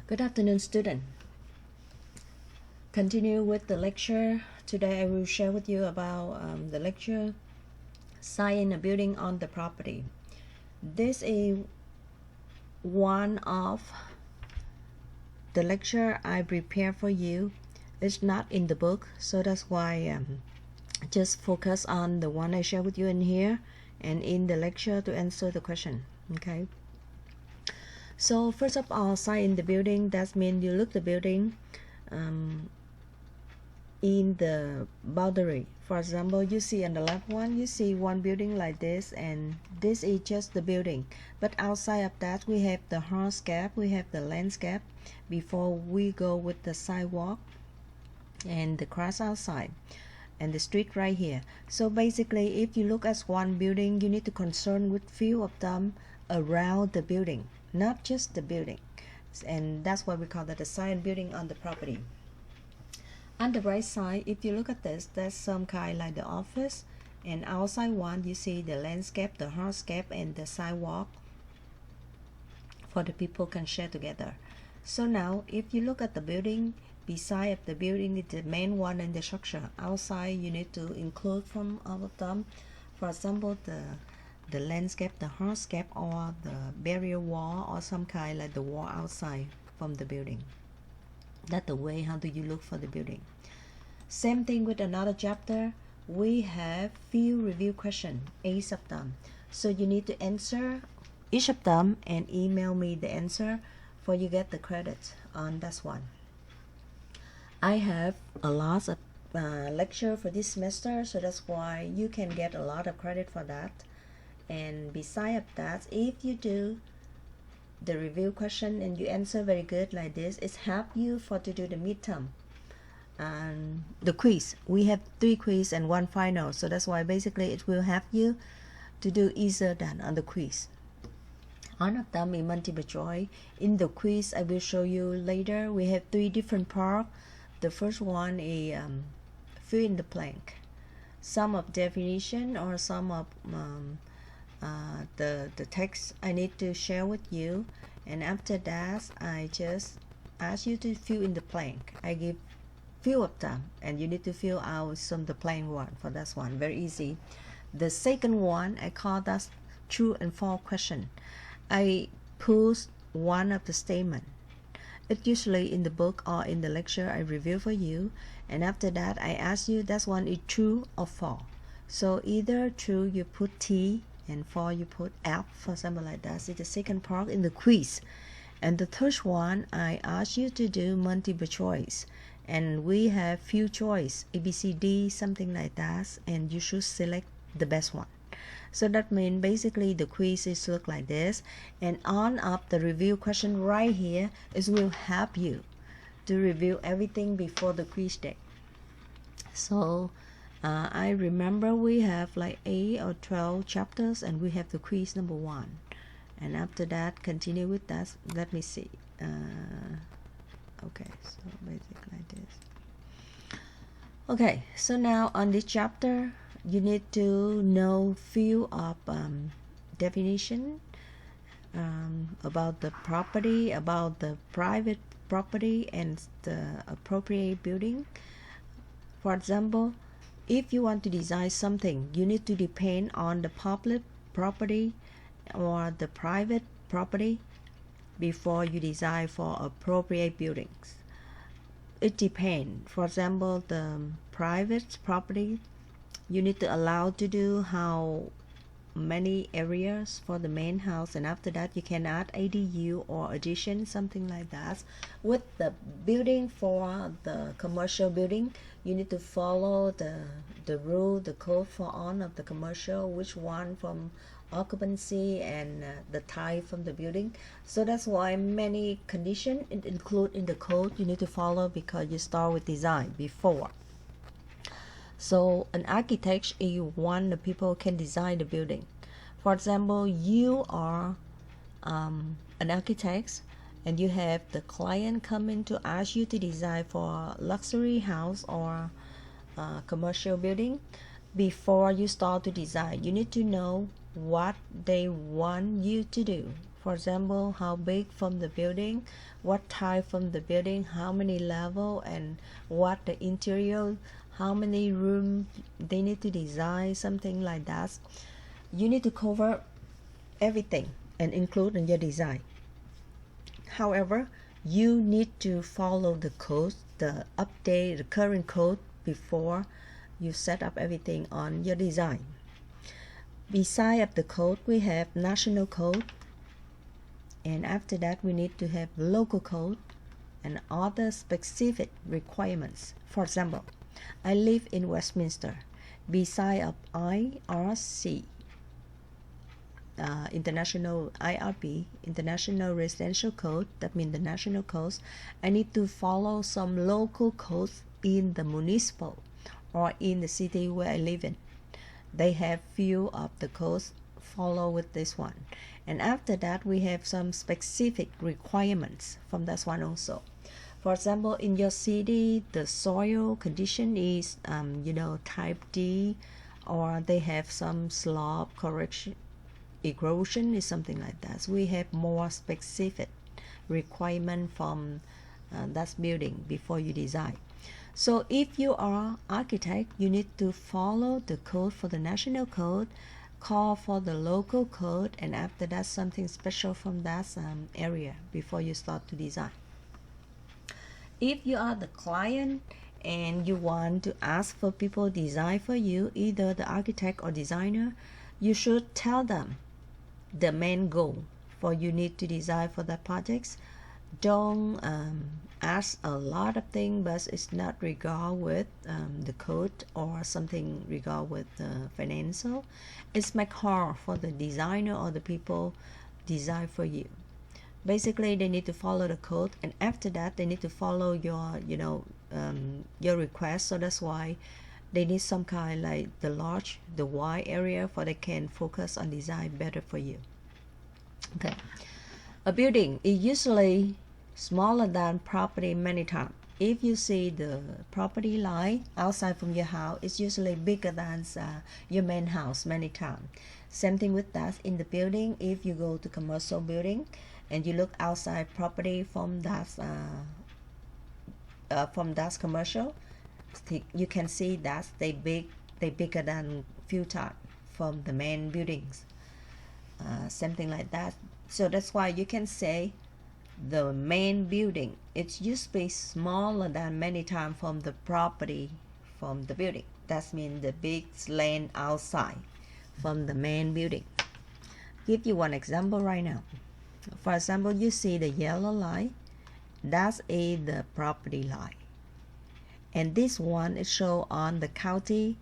Good afternoon, student. Continue with the lecture. Today I will share with you about the lecture Sign a Building on the Property. This is one of the lecture I prepare for you. It's not in the book, so that's why just focus on the one I share with you in here and in the lecture to answer the question. Okay. So first of all, sign the building. That means you look the building in the boundary. For example, you see on the left one, you see one building like this, and this is just the building. But outside of that, we have the hardscape, we have the landscape before we go with the sidewalk and the grass outside and the street right here. So basically, if you look at one building, you need to concern with few of them around the building, not just the building. And that's why we call that the sign building on the property. On the right side, if you look at this, that's some kind like the office, and outside one you see the landscape, the hardscape, and the sidewalk for the people can share together. So now if you look at the building, beside of the building is the main one and the structure. Outside you need to include from all of them. For example, the landscape, the hardscape, or the barrier wall, or some kind like the wall outside from the building. That's the way how do you look for the building. Same thing with another chapter. We have few review questions, 8 of them. So you need to answer each of them and email me the answer for you get the credit on that one. I have a lot of lecture for this semester, so that's why you can get a lot of credit for that. And beside that, if you do the review question and you answer very good like this, it help you for to do the midterm and the quiz. We have 3 quiz and 1 final, so that's why basically it will help you to do easier than on the quiz. One of them is multiple choice. In the quiz I will show you later, we have 3 different parts. The first one is fill in the blank, some of definition or some of the text I need to share with you, and after that I just ask you to fill in the blank. I give few of them and you need to fill out some the plain one for that one. Very easy. The second one I call that true and false question. I put one of the statement. It's usually in the book or in the lecture I review for you, and after that I ask you that one is true or false. So either true you put T and false you put F, for example like that. It's the second part in the quiz. And the third one I ask you to do multiple choice, and we have few choice, A, B, C, D, something like that, and you should select the best one. So that means basically the quiz is look like this, and on up the review question right here is will help you to review everything before the quiz day. So I remember we have like 8 or 12 chapters, and we have the quiz number 1, and after that continue with that. Let me see. Okay, so basically like this. Okay, so now on this chapter you need to know few of definition about the property, about the private property, and the appropriate building. For example, if you want to design something, you need to depend on the public property or the private property before you design for appropriate buildings. It depends. For example, the private property, you need to allow to do how many areas for the main house, and after that you can add ADU or addition, something like that. With the building for the commercial building, you need to follow the rule, the code for all of the commercial, which one from occupancy and the type from the building. So that's why many conditions include in the code you need to follow, because you start with design before. So an architect is one the people can design the building. For example, you are an architect and you have the client coming to ask you to design for a luxury house or commercial building. Before you start to design, you need to know what they want you to do. For example, how big from the building, what type from the building, how many level, and what the interior, how many room they need to design, something like that. You need to cover everything and include in your design. However, you need to follow the code, the update, the current code before you set up everything on your design. Beside of the code, we have national code, and after that we need to have local code and other specific requirements. For example, I live in Westminster. Beside of IRC, international IRB, international residential code, that means the national codes, I need to follow some local codes in the municipal or in the city where I live in. They have few of the codes follow with this one, and after that we have some specific requirements from that one also. For example, in your city the soil condition is type D, or they have some slope correction, erosion is something like that. So we have more specific requirement from that building before you design. So if you are architect, you need to follow the code for the national code, call for the local code, and after that something special from that area before you start to design. If you are the client and you want to ask for people design for you, either the architect or designer, you should tell them the main goal for you need to design for that projects. Don't ask a lot of things, but it's not regard with the code or something regard with financial. It's make hard for the designer or the people design for you. Basically, they need to follow the code, and after that, they need to follow your your request. So that's why they need some kind like the wide area for they can focus on design better for you. Okay, a building is usually smaller than property many times. If you see the property line outside from your house, it's usually bigger than your main house many times. Same thing with that in the building. If you go to commercial building and you look outside property from that commercial, you can see that they bigger than few times from the main buildings. Something like that. So that's why you can say the main building, it used to be smaller than many times from the property from the building. That means the big land outside from the main building. Give you one example right now. For example, you see the yellow line, that is the property line, and this one is shown on the county,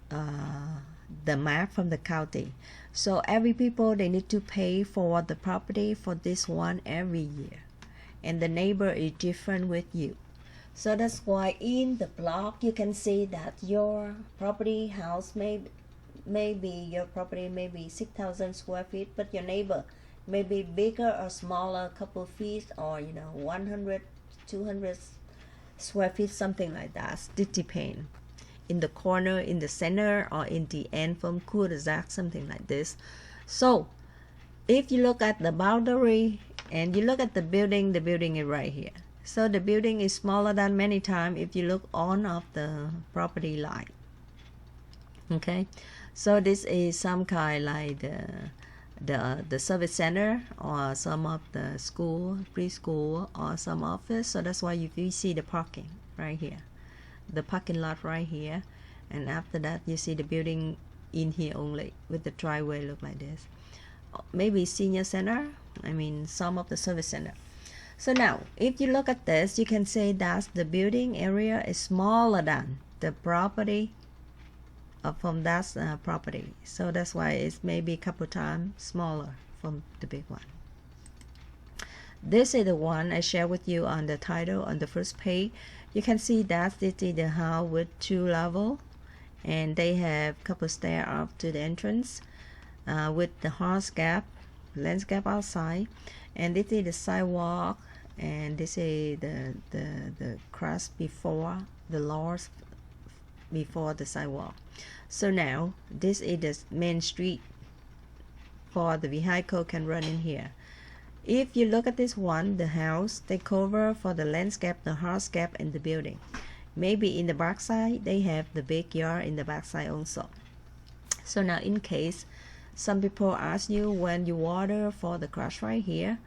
the map from the county. So every people, they need to pay for the property for this one every year, and the neighbor is different with you. So that's why in the block you can see that your property house maybe your property may be 6,000 square feet, but your neighbor may be bigger or smaller, couple feet, or 100, 200 square feet, something like that. It depends. In the corner, in the center, or in the end from cul-de-sac, something like this. So if you look at the boundary and you look at the building is right here. So the building is smaller than many times if you look on of the property line. Okay, so this is some kind like the service center or some of the school, preschool, or some office. So that's why you see the parking right here, the parking lot right here, and after that you see the building in here only with the driveway look like this. Maybe senior center, some of the service center. So now if you look at this, you can say that the building area is smaller than the property from that property. So that's why it's maybe a couple times smaller from the big one. This is the one I share with you on the title on the first page. You can see that this is the house with 2 levels, and they have couple stairs up to the entrance with the horse gap, landscape outside, and this is the sidewalk, and this is the cross before the laws before the sidewalk. So now this is the main street for the vehicle can run in here. If you look at this one, the house, they cover for the landscape, the hardscape, and the building. Maybe in the backside, they have the big yard in the backside also. So now in case some people ask you when you water for the grass right here,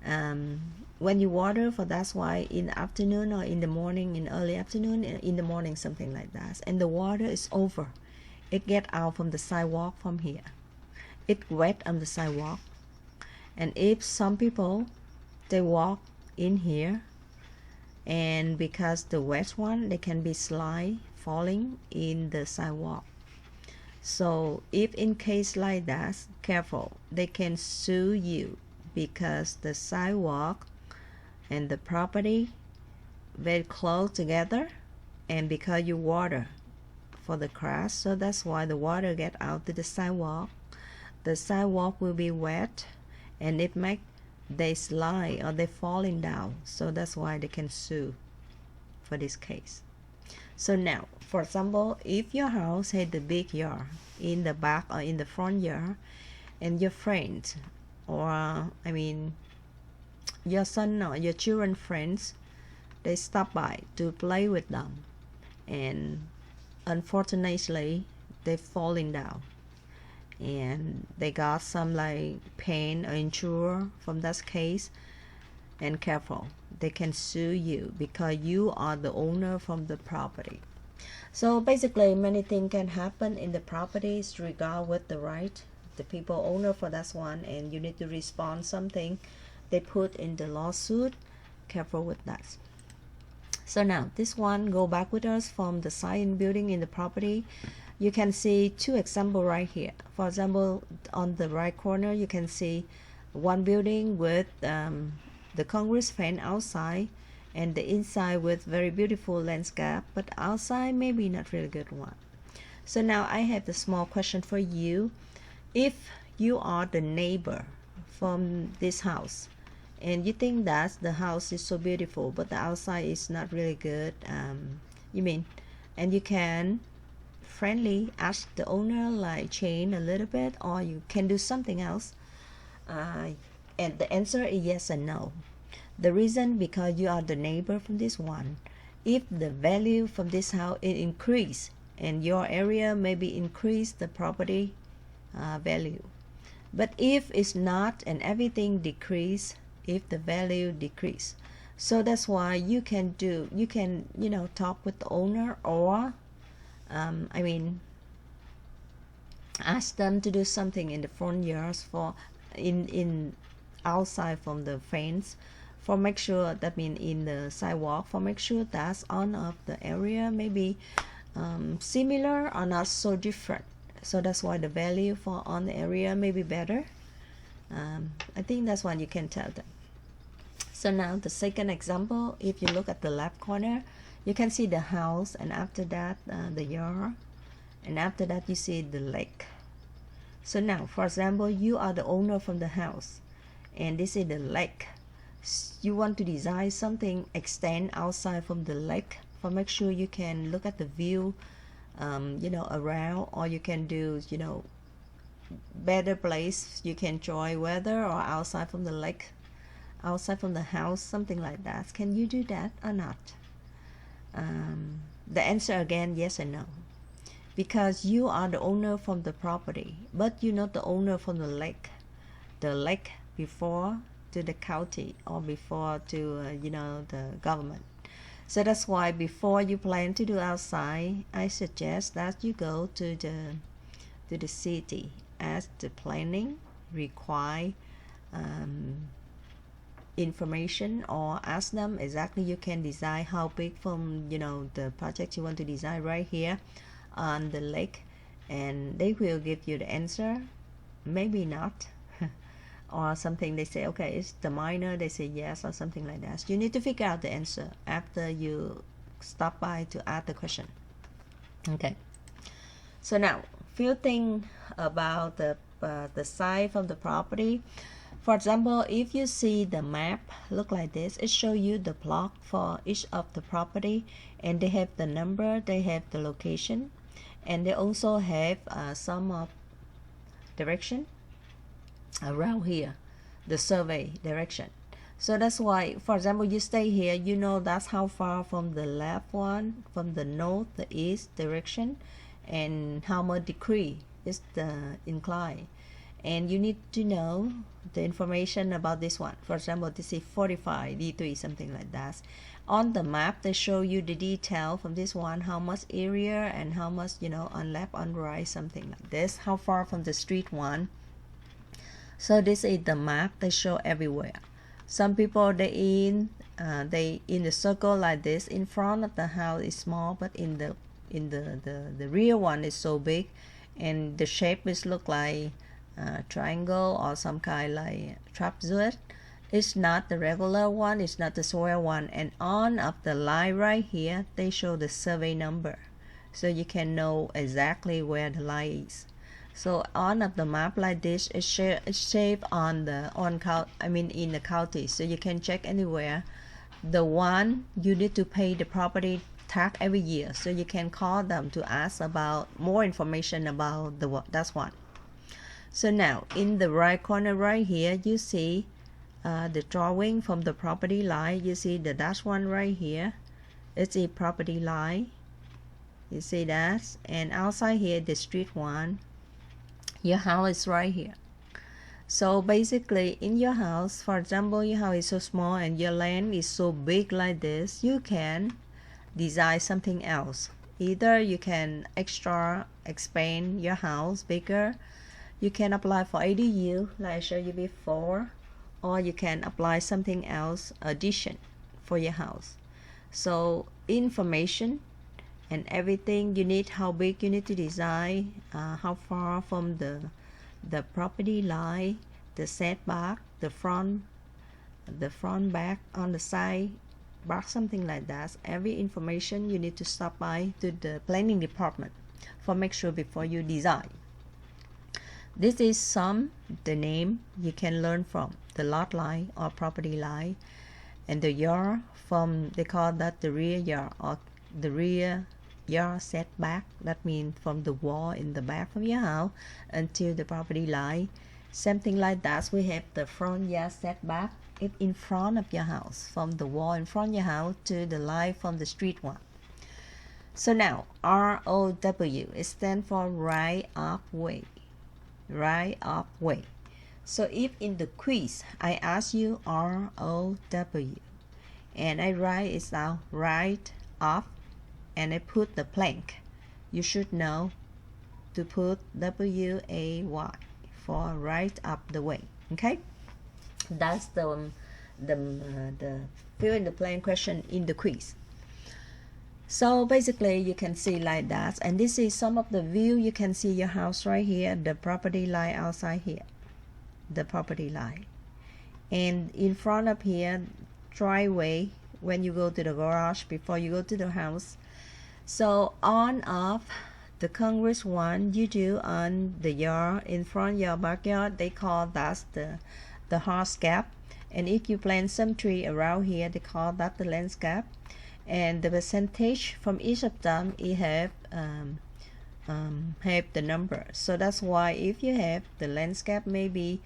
when you water for that's why in the afternoon or in the morning, in early afternoon, in the morning, something like that, and the water is over, it get out from the sidewalk from here, it wet on the sidewalk, and if some people they walk in here, and because the wet one, they can be slide falling in the sidewalk. So if in case like that, careful, they can sue you because the sidewalk and the property very close together, and because you water for the grass, so that's why the water get out to the sidewalk. The sidewalk will be wet, and it make they slide or they falling down, so that's why they can sue for this case. So now, for example, if your house had the big yard in the back or in the front yard, and your friends, or your son or your children friends, they stop by to play with them, and unfortunately they falling down, and they got some like pain or injury from that case, and careful, they can sue you because you are the owner from the property. So basically many things can happen in the properties regard with the right, the people owner for that one, and you need to respond something they put in the lawsuit. Careful with that. So now this one go back with us from the sign building in the property. You can see two examples right here. For example, on the right corner you can see one building with the concrete fence outside, and the inside with very beautiful landscape, but outside maybe not really good one. So now I have the small question for you. If you are the neighbor from this house, and you think that the house is so beautiful but the outside is not really good, and you can friendly ask the owner like change a little bit, or you can do something else, and the answer is yes and no. The reason, because you are the neighbor from this one. If the value from this house it increase, and your area maybe increase the property value, but if it's not and everything decrease, if the value decrease, so that's why you can talk with the owner, or ask them to do something in the front yards for in outside from the fence, for make sure that in the sidewalk, for make sure that's on of the area maybe similar or not so different. So that's why the value for on the area may be better. I think that's what you can tell them. So now the second example, if you look at the left corner, you can see the house, and after that the yard, and after that you see the lake. So now, for example, you are the owner from the house, and this is the lake. You want to design something extend outside from the lake, for make sure you can look at the view around, or you can do better place you can enjoy weather, or outside from the lake, outside from the house, something like that. Can you do that or not? The answer again, yes and no, because you are the owner from the property, but you're not the owner from the lake. The lake before to the county, or before to the government. So that's why before you plan to do outside, I suggest that you go to the city, as the planning require information, or ask them exactly you can design how big from the project you want to design right here on the lake, and they will give you the answer, maybe not or something they say okay it's the minor, they say yes, or something like that. You need to figure out the answer after you stop by to ask the question. Okay, so now few things about the side of the property. For example, if you see the map look like this, it show you the block for each of the property, and they have the number, they have the location, and they also have some of direction around here. the survey direction. So that's why, for example, you stay here, you know that's how far from the left one, from the north, the east direction, and how much degree is the incline. And you need to know the information about this one. For example, this is 45 degrees, something like that. On the map, they show you the detail from this one, how much area and how much, on left, on right, something like this, how far from the street one. So this is the map they show everywhere. Some people they in the circle like this. In front of the house is small, but in the rear one is so big, and the shape is look like triangle or some kind like trapezoid. It's not the regular one, it's not the square one. And on of the line right here, they show the survey number, so you can know exactly where the line is. So on of the map like this, it's shaped in the county, so you can check anywhere. The one you need to pay the property tax every year, so you can call them to ask about more information about that's one. So now in the right corner right here, you see the drawing from the property line. You see the dash one right here. It's a property line. You see that, and outside here the street one. Your house is right here. So basically in your house, for example, your house is so small and your land is so big like this, you can design something else. Either you can expand your house bigger, you can apply for ADU like I showed you before, or you can apply something else, addition for your house. So information and everything you need, how big you need to design, how far from the property line, the setback, the front back, on the side back, something like that. Every information you need to stop by to the planning department for make sure before you design. This is the name you can learn from the lot line or property line, and the yard from, they call that the rear yard or the rear yard setback. That means from the wall in the back of your house until the property line. Something like that. We have the front yard setback. It's in front of your house, from the wall in front of your house to the line from the street one. So now ROW, it stands for right of way. Right of way. So if in the quiz I ask you ROW and I write it down right of, and I put the blank, you should know to put WAY for right up the way. Okay, that's the fill in the blank question in the quiz. So basically you can see like that, and this is some of the view. You can see your house right here, the property line outside here, the property line, and in front of here driveway when you go to the garage before you go to the house. So on off the Congress one you do on the yard in front of your backyard, they call that the hardscape. And if you plant some tree around here, they call that the landscape. And the percentage from each of them, it have the number. So that's why if you have the landscape maybe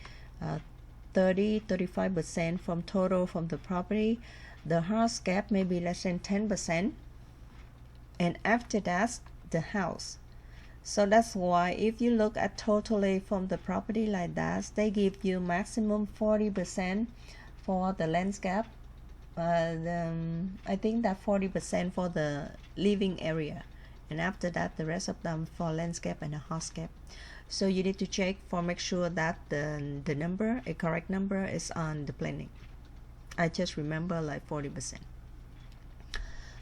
30-35% from total from the property, the hardscape may be less than 10%. And after that, the house. So that's why if you look at totally from the property like that, they give you maximum 40% for the landscape. I think that 40% for the living area, and after that the rest of them for landscape and a hardscape. So you need to check for make sure that the number, a correct number, is on the planning. I just remember like 40%.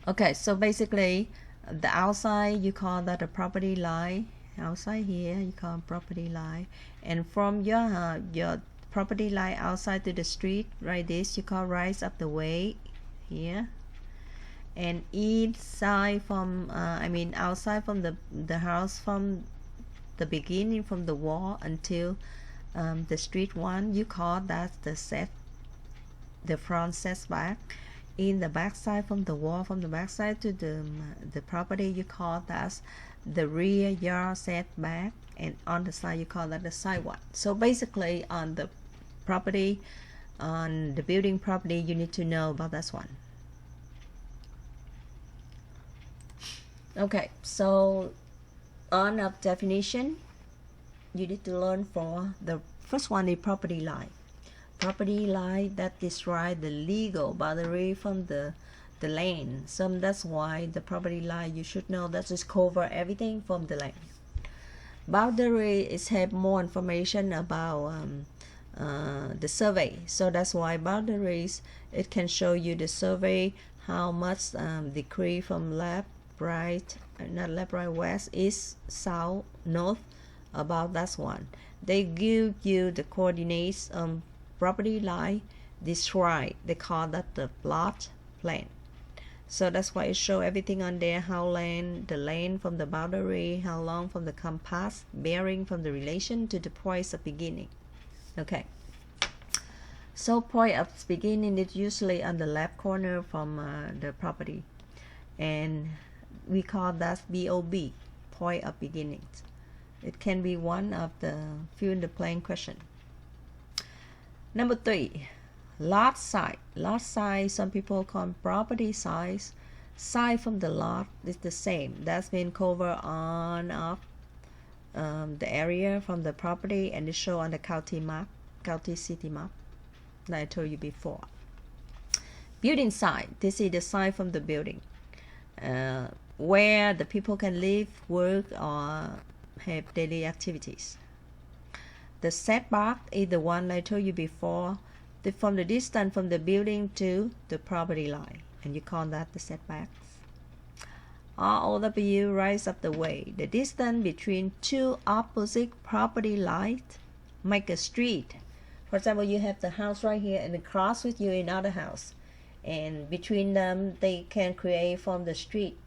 Okay, so basically the outside you call that a property line. Outside here you call property line, and from your property line outside to the street right this you call right up the way here. And inside from outside from the house, from the beginning from the wall until the street one, you call that the front setback. In the backside from the wall, from the backside to the property, you call that the rear yard setback, and on the side you call that the side one. So basically on the property, on the building property, you need to know about this one. Okay, so on of definition, you need to learn for the first one is property line. Property line that describes the legal boundary from the land. So that's why the property line, you should know that just cover everything from the land. Boundary is have more information about the survey. So that's why boundaries, it can show you the survey, how much degree from left, right, not left, right, west, east, south, north, about that one. They give you the coordinates property line describe. They call that the plot plan. So that's why it show everything on there, how land, the length from the boundary, how long from the compass, bearing from the relation to the point of beginning. Okay. So point of beginning is usually on the left corner from the property, and we call that BOB, point of beginning. It can be one of the fill in the blank question. Number 3, lot size. Lot size, some people call property size. Size from the lot is the same. That's been cover on of the area from the property, and it show on the county map, county city map, like I told you before. Building size. This is the size from the building, where the people can live, work, or have daily activities. The setback is the one I told you before, from the distance from the building to the property line, and you call that the setbacks. ROW, rise of the way, the distance between two opposite property lines make a street. For example, you have the house right here and across with you another house, and between them they can create from the street,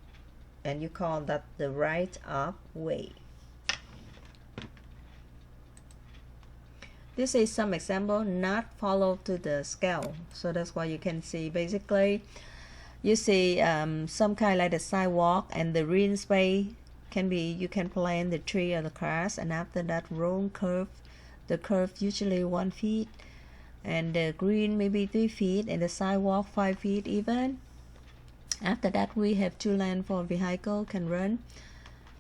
and you call that the right of way. This is some example, not follow to the scale. So that's why you can see basically you see some kind like the sidewalk, and the green space can be, you can plant the tree or the grass, and after that round curve, the curve usually 1 feet, and the green maybe 3 feet, and the sidewalk 5 feet even. After that we have 2 lanes for vehicle can run,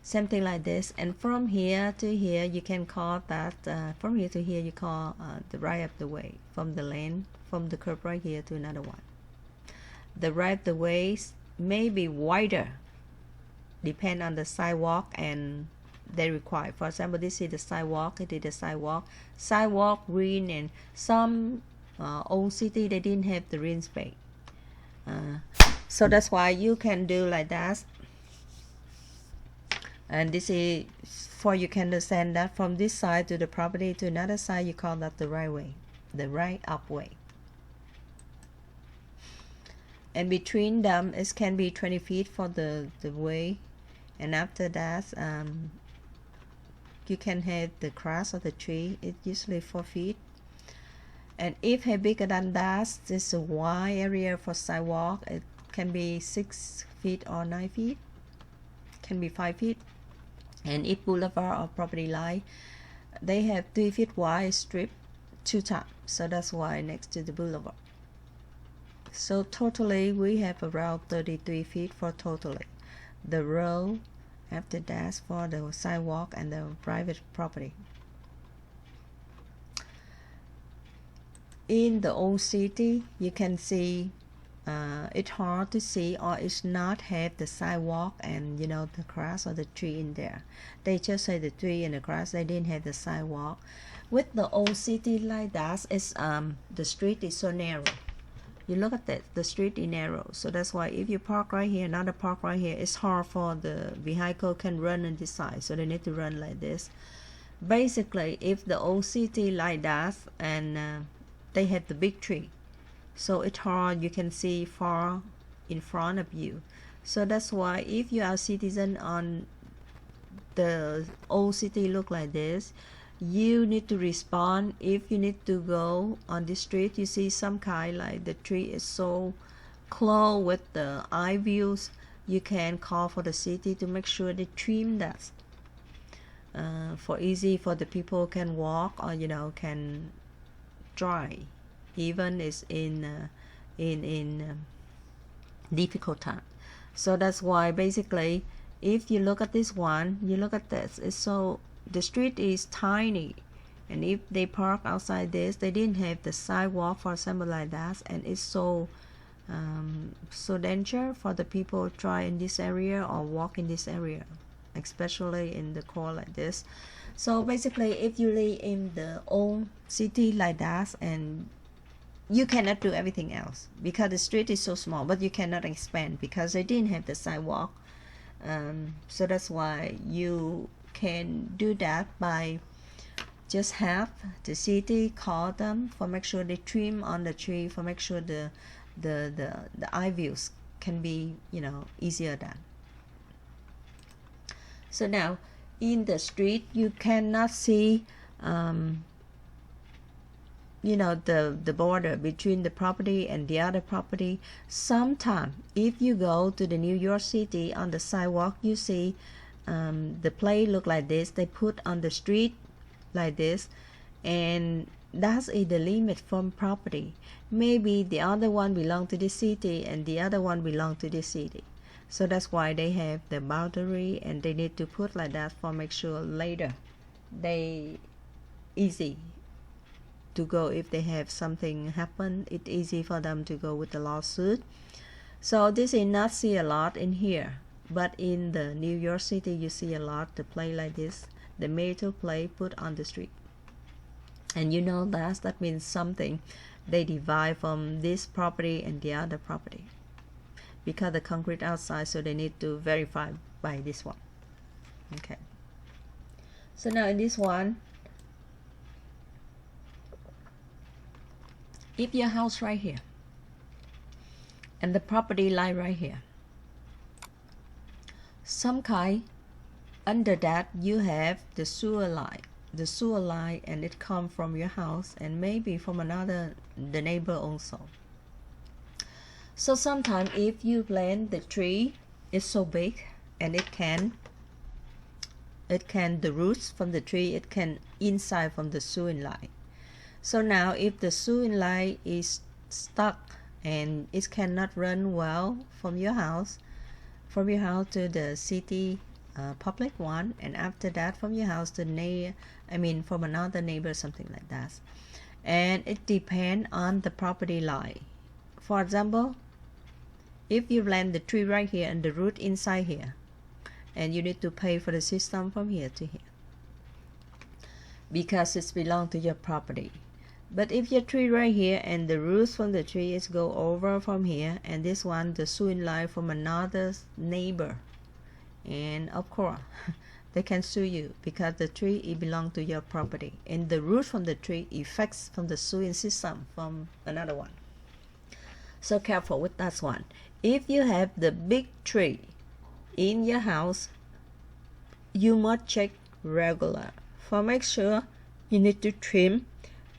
something like this. And from here to here you can call that from here to here you call the right of the way, from the lane, from the curve right here to another one. The right of the way may be wider, depend on the sidewalk and they require. For example, this is the sidewalk, it is the sidewalk green, and some old city they didn't have the green space, so that's why you can do like that. And this is for you can understand that from this side to the property to another side, you call that the right way, the right up way. And between them it can be 20 feet for the way, and after that you can have the grass or the tree, it's usually 4 feet. And if it's bigger than that, this is a wide area for sidewalk, it can be 6 feet or 9 feet, can be 5 feet. And if boulevard or property line, they have 3 feet wide strip 2 times, so that's why next to the boulevard. So totally we have around 33 feet for totally the road, after that for the sidewalk and the private property. In the old city you can see it's hard to see, or it's not have the sidewalk and you know the grass or the tree in there. They just say the tree and the grass, they didn't have the sidewalk. With the old city like that, it's the street is so narrow. You look at that, the street is narrow, so that's why if you park right here, another park right here, it's hard for the vehicle can run on this side, so they need to run like this. Basically, if the old city like that, and they have the big tree, so it's hard, you can see far in front of you. So that's why if you are a citizen on the old city look like this, you need to respond. If you need to go on the street, you see some kind like the tree is so close with the eye views, you can call for the city to make sure they trim that for easy for the people can walk, or you know can dry, even it's in difficult time. So that's why basically, if you look at this one, you look at this, it's so, the street is tiny, and if they park outside this, they didn't have the sidewalk, for example, like that, and it's so so danger for the people try in this area or walk in this area, especially in the core like this. So basically, if you live in the old city like that, and you cannot do everything else because the street is so small, but you cannot expand because they didn't have the sidewalk. So that's why you can do that by just have the city call them for make sure they trim on the tree, for make sure the eye views can be, you know, easier done. So now in the street you cannot see you know, the border between the property and the other property. Sometimes if you go to the New York City on the sidewalk, you see the plate look like this, they put on the street like this, and that's the limit from property. Maybe the other one belong to this city and the other one belong to this city. So that's why they have the boundary, and they need to put like that for make sure later they easy to go. If they have something happen, it's easy for them to go with the lawsuit. So this is not see a lot in here, but in the New York City you see a lot the plate like this, the metal plate put on the street. And you know that means something they divide from this property and the other property because the concrete outside, so they need to verify by this one. Okay, so now in this one, if your house right here and the property line right here, some kind under that you have the sewer line, and it come from your house and maybe from another, the neighbor also. So sometimes if you plant the tree is so big, and it can the roots from the tree, it can inside from the sewer line. So now if the sewer line is stuck and it cannot run well from your house to the city public one, and after that from your house to from another neighbor, something like that, and it depends on the property line. For example, if you plant the tree right here and the root inside here, and you need to pay for the system from here to here because it's belong to your property. But if your tree right here and the roots from the tree is go over from here, and this one the sewer line from another neighbor, and of course they can sue you because the tree it belong to your property, and the root from the tree affects from the sewing system from another one. So careful with that one. If you have the big tree in your house, you must check regular for make sure you need to trim,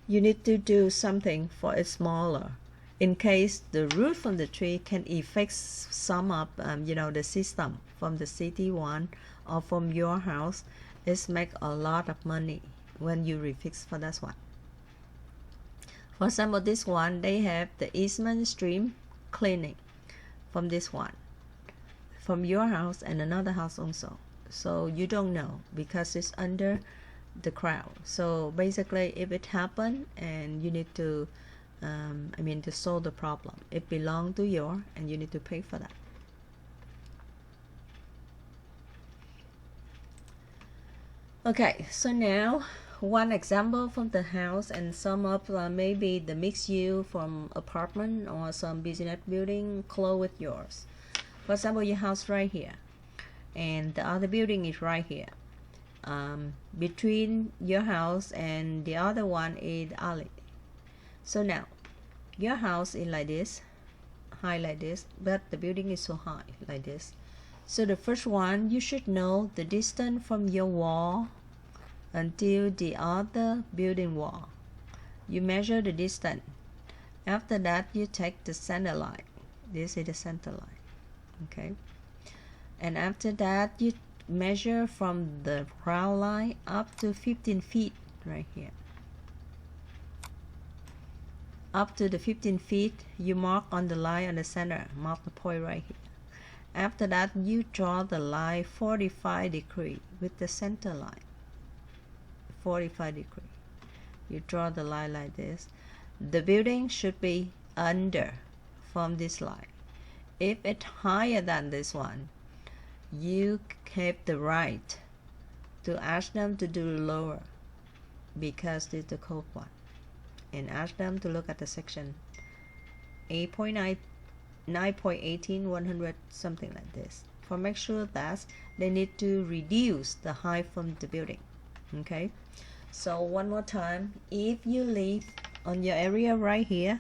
you need to do something for it smaller, in case the root from the tree can affect some of the system from the city one or from your house. It's make a lot of money when you refix for that one. For example, this one they have the easement stream cleaning from this one, from your house and another house also. So you don't know because it's under the crowd. So basically, if it happen and you need to to solve the problem, it belong to you and you need to pay for that. Okay, so now one example from the house, and some of maybe the mixed use from apartment or some business building close with yours. For example, your house right here and the other building is right here. Between your house and the other one is alley. So now your house is like this, high like this, but the building is so high like this. So the first one, you should know the distance from your wall until the other building wall. You measure the distance. After that, you take the center line. This is the center line. Okay. And after that, you measure from the ground line up to 15 feet right here. up to the 15 feet, you mark on the line on the center, mark the point right here. After that, you draw the line 45 degrees with the center line. 45 degrees. You draw the line like this. The building should be under from this line. If it's higher than this one, you have the right to ask them to do lower, because this is the code one, and ask them to look at the section 8.9, 9.18, 100, something like this, for make sure that they need to reduce the height from the building. Okay, so one more time, if you live on your area right here,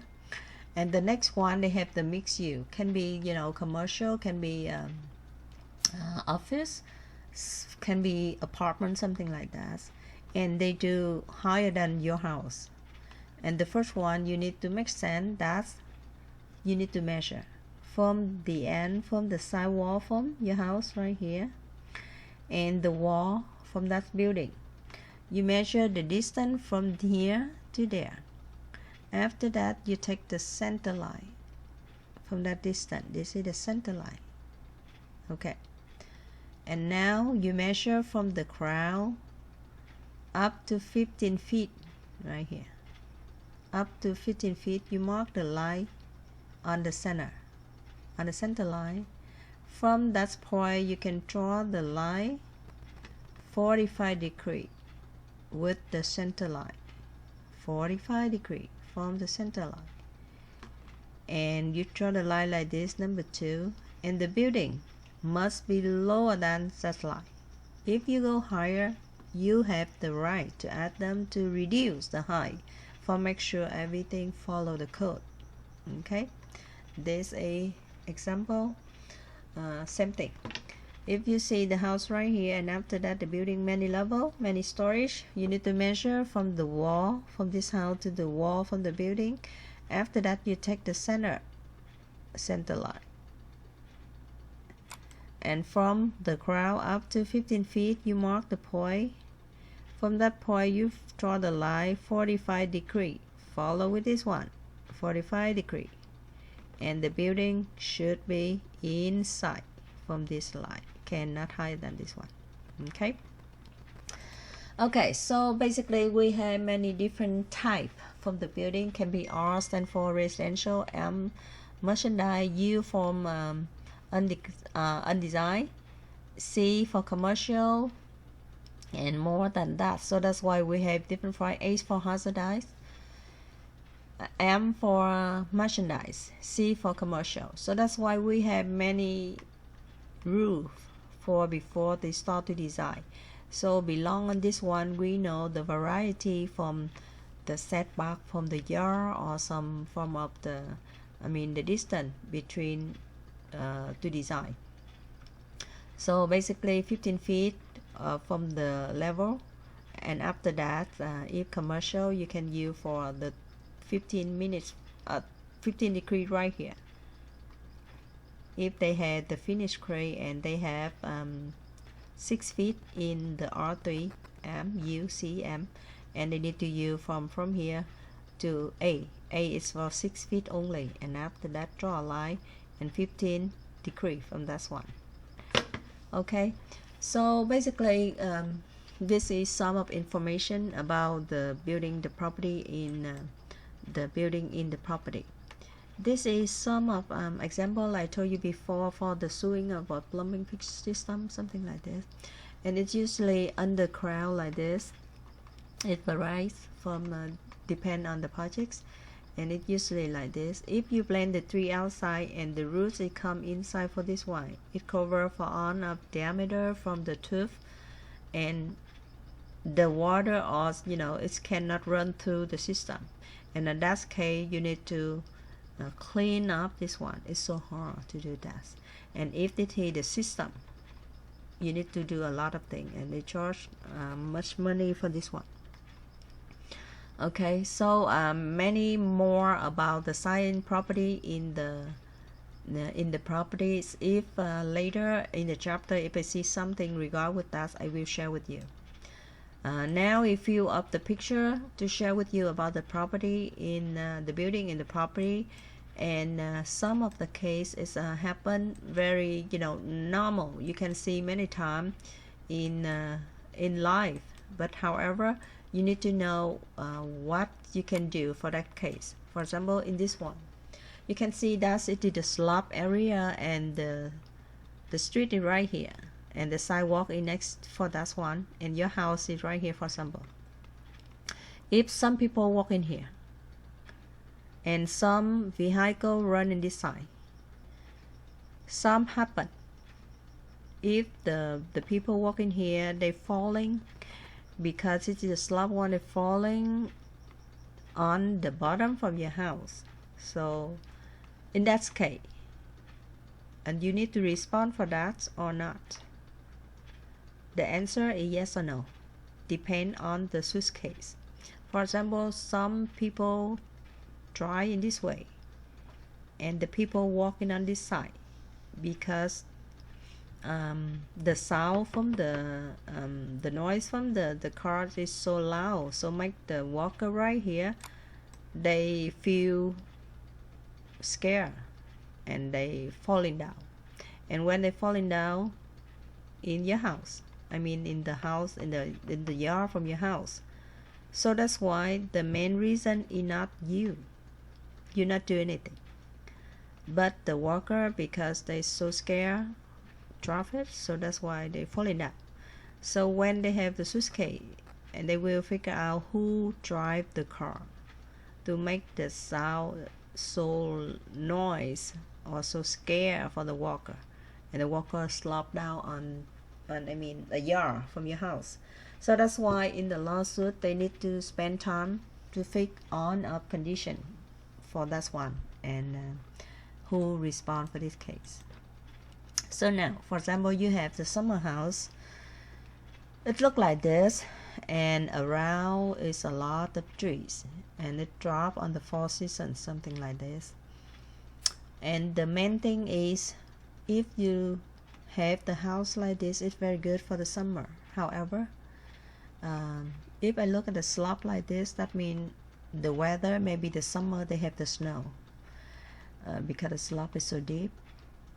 and the next one they have the mixed use, can be, you know, commercial, can be office, can be apartment, something like that, and they do higher than your house. And the first one, you need to make sense that you need to measure from the end, from the side wall from your house right here, and the wall from that building. You measure the distance from here to there. After that, you take the center line from that distance. This is the center line. Okay. And now you measure from the ground up to 15 feet right here. Up to 15 feet, you mark the line on the center line. From that point, you can draw the line 45 degrees with the center line. 45 degrees from the center line. And you draw the line like this, number 2, and the building must be lower than that line. If you go higher, you have the right to add them to reduce the height, for make sure everything follow the code. Okay, this a example. Same thing. If you see the house right here, and after that the building many level, many storage, you need to measure from the wall from this house to the wall from the building. After that, you take the center line, and from the ground up to 15 feet, you mark the point. From that point, you draw the line 45 degrees. Follow with this one, 45 degrees, and the building should be inside from this line, cannot higher than this one. Okay. Okay, so basically we have many different type from the building. Can be R stand for residential, M merchandise, U from undesigned, C for commercial, and more than that. So that's why we have different for H for hazardized, M for merchandise, C for commercial. So that's why we have many rules for before they start to design. So belong on this one, we know the variety from the setback from the yard, or some form of the, the distance between to design. So basically 15 feet from the level, and after that, if commercial, you can use for the 15 degrees right here. If they had the finish grade and they have 6 feet in the R3 M, U, C, M, and they need to use from here to A. A is for 6 feet only, and after that draw a line and 15 degrees from that one. Okay, so basically this is some of information about the building, the property in the building in the property. This is some of example I told you before for the sewing about plumbing fixed system, something like this. And it's usually underground like this. It varies from depend on the projects, and it usually like this. If you blend the tree outside and the roots, it come inside for this one. It cover for on of diameter from the tube, and the water, or it cannot run through the system. And in that case, you need to clean up this one. It's so hard to do that. And if they take the system, you need to do a lot of things, and they charge much money for this one. Okay, so many more about the science property in the properties. If later in the chapter, if I see something regard with that, I will share with you. Now we fill up the picture to share with you about the property in the building in the property, and some of the cases happen very normal. You can see many times in life, but however you need to know what you can do for that case. For example, in this one, you can see that it is the slope area and the street is right here and the sidewalk is next for that one, and your house is right here. For example, if some people walk in here and some vehicle run in this side, some happen. If the people walking here, they falling because it is a slope one, is falling on the bottom from your house. So in that case, and you need to respond for that or not. The answer is yes or no, depend on the switch case. For example, some people drive in this way and the people walking on this side, because the sound from the noise from the car is so loud, so make the walker right here, they feel scared and they falling down. And when they falling down in your house, I mean in the house, in the yard from your house, so that's why the main reason is not you're not doing anything, but the walker, because they so scared traffic, so that's why they falling down. So when they have the suitcase, and they will figure out who drive the car to make the sound so noise or so scare for the walker, and the walker slop down on a yard from your house. So that's why in the lawsuit they need to spend time to fix on a condition for that one, and who respond for this case. So now, for example, you have the summer house. It look like this, and around is a lot of trees, and it drop on the four seasons, something like this. And the main thing is, if you have the house like this, it's very good for the summer. However, if I look at the slope like this, that means the weather, maybe the summer they have the snow, because the slope is so deep.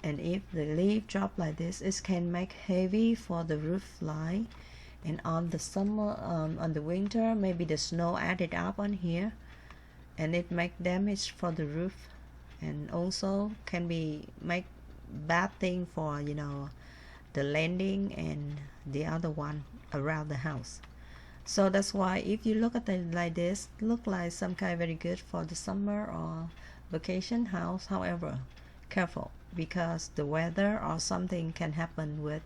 And if the leaf drop like this, it can make heavy for the roof line. And on the summer, on the winter, maybe the snow added up on here, and it make damage for the roof, and also can be make bad thing for the landing and the other one around the house. So that's why if you look at it like this, look like some kind very good for the summer or vacation house. However, careful, because the weather or something can happen with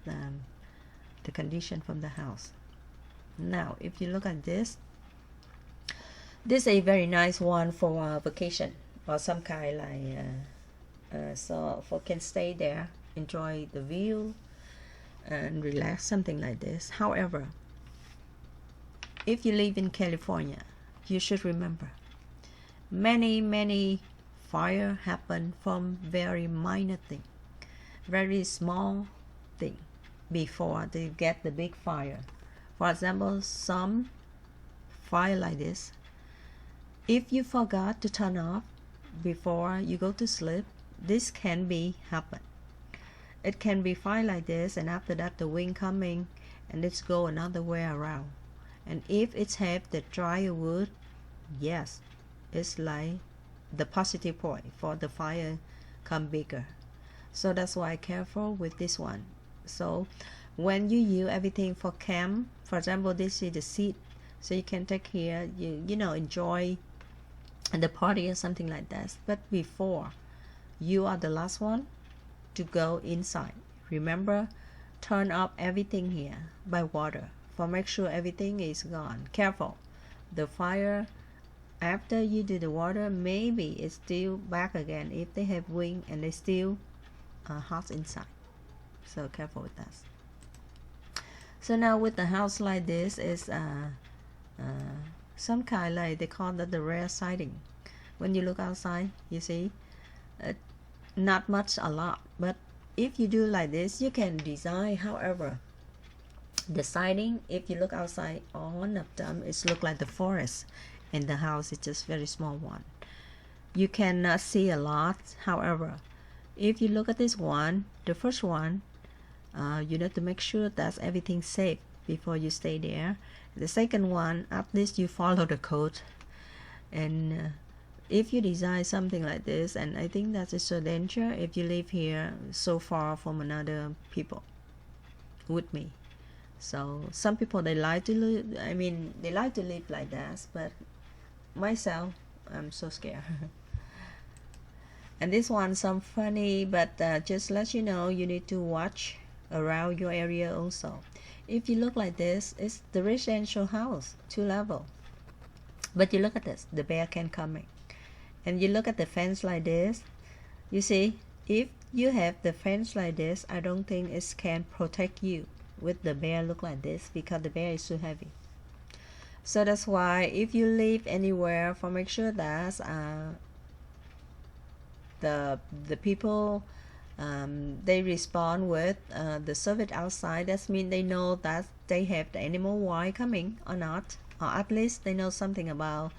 the condition from the house. Now if you look at this is a very nice one for vacation or some kind like so for can stay there, enjoy the view and relax, something like this. However, if you live in California, you should remember many fire happen from very minor thing, very small thing, before they get the big fire. For example, some fire like this, if you forgot to turn off before you go to sleep, this can be happen. It can be fire like this, and after that the wind coming and it's go another way around. And if it's have the drier wood, yes, it's like the positive point for the fire come bigger. So that's why careful with this one. So when you use everything for camp, for example, this is the seat, so you can take here, you know, enjoy the party or something like that. But before you are the last one to go inside, remember, turn off everything here by water for make sure everything is gone. Careful, the fire after you do the water, maybe it's still back again if they have wind and they still hot inside. So careful with that. So now with the house like this is some kind like they call that the rear siding. When you look outside, you see not much a lot, but if you do like this, you can design. However, The siding, if you look outside, all of them it's look like the forest, and the house is just very small one. You cannot see a lot. However, if you look at this one, the first one, you need to make sure that everything's safe before you stay there. The second one, at least you follow the code. And if you design something like this, and I think that is so dangerous if you live here so far from another people with me. So some people, they like to live, they like to live like that, but myself, I'm so scared. And this one some funny, but just let you know, you need to watch around your area also. If you look like this, it's the residential house, 2 level. But you look at this, the bear can come in. And you look at the fence like this, you see, if you have the fence like this, I don't think it can protect you with the bear look like this, because the bear is too heavy. So that's why if you live anywhere, for make sure that the people they respond with the service outside. That means they know that they have the animal wild coming or not, or at least they know something about.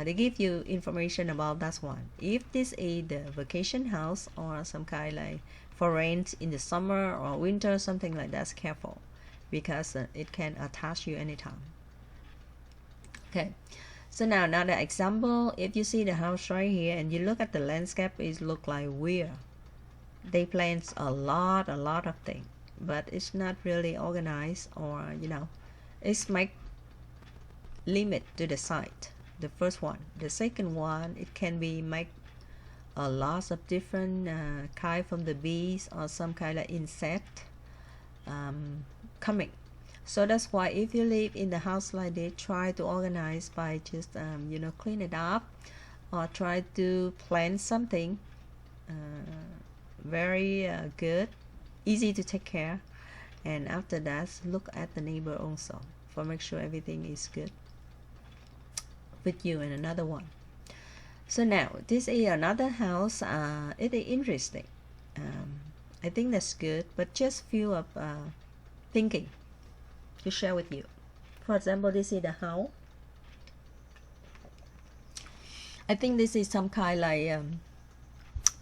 They give you information about that one. If this is the vacation house or some kind like for rent in the summer or winter, something like that, careful, because it can attach you anytime. Okay, so now another example. If you see the house right here and you look at the landscape, it look like weird. They plant a lot of things, but it's not really organized, or it's make limit to the site. The first one. The second one, it can be make a lot of different kind from the bees or some kind of insect coming. So that's why if you live in the house like this, try to organize by just clean it up, or try to plant something very good, easy to take care. And after that, look at the neighbor also, for make sure everything is good with you. And another one. So now this is another house. It is interesting. I think that's good, but just few of thinking to share with you. For example, this is the house. I think this is some kind like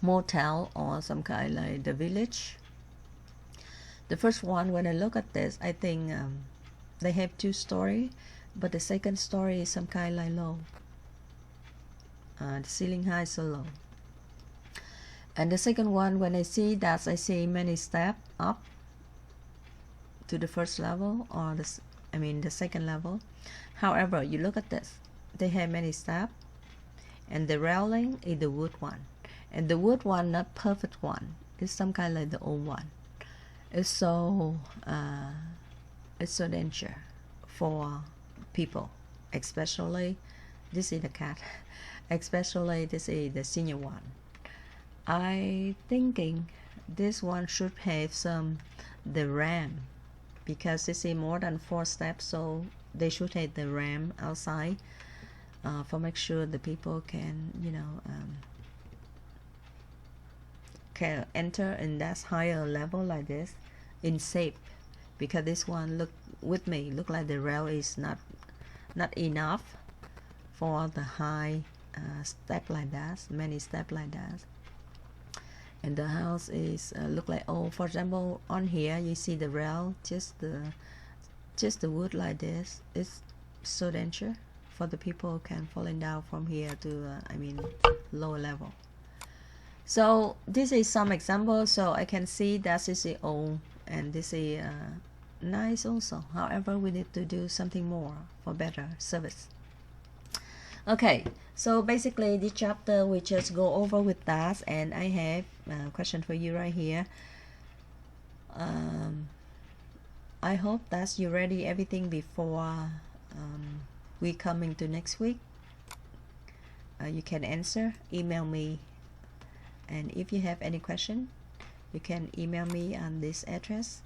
motel or some kind like the village. The first one, when I look at this, I think they have 2 stories, but the second story is some kind like low. The ceiling height is so low. And the second one, when I see that, I see many steps up to the first level, or the second level. However, you look at this, they have many steps, and the railing is the wood one. And the wood one, not perfect one. It's some kind like the old one. It's so danger for people, especially this is the cat, especially this is the senior one. I thinking this one should have the ramp, because this is more than 4 steps, so they should have the ramp outside for make sure the people can can enter in that higher level like this in safe, because this one look like the rail is not enough for the high step like that, many step like that. And the house is look like, for example, on here you see the rail, just the wood like this. It's so danger for the people can falling down from here to lower level. So this is some example. So I can see that this is old, and this is nice also. However, we need to do something more for better service. Okay, so basically this chapter we just go over with that, and I have a question for you right here. I hope that you ready everything before we coming to next week. You can answer, email me, and if you have any question, you can email me on this address.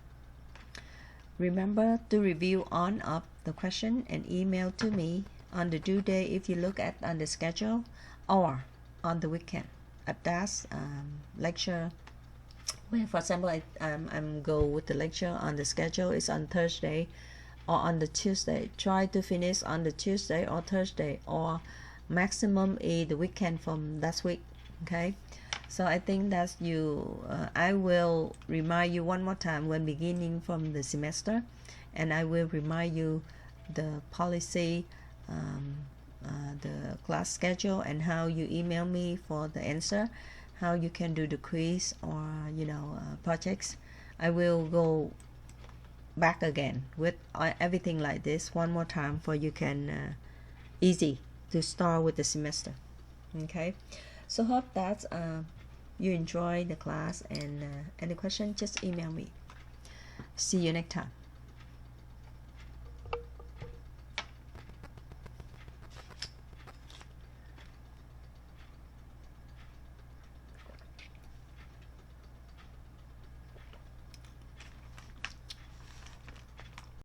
Remember to review on up the question and email to me on the due date if you look at on the schedule, or on the weekend. At that lecture Well, for example, I'm go with the lecture on the schedule is on Thursday or on the Tuesday. Try to finish on the Tuesday or Thursday, or maximum is the weekend from that week. Okay, so I think that's you. I will remind you one more time when beginning from the semester, and I will remind you the policy, the class schedule, and how you email me for the answer, how you can do the quiz or projects. I will go back again with everything like this one more time for you can easy to start with the semester. Okay, so hope that you enjoy the class, and any question just email me. See you next time.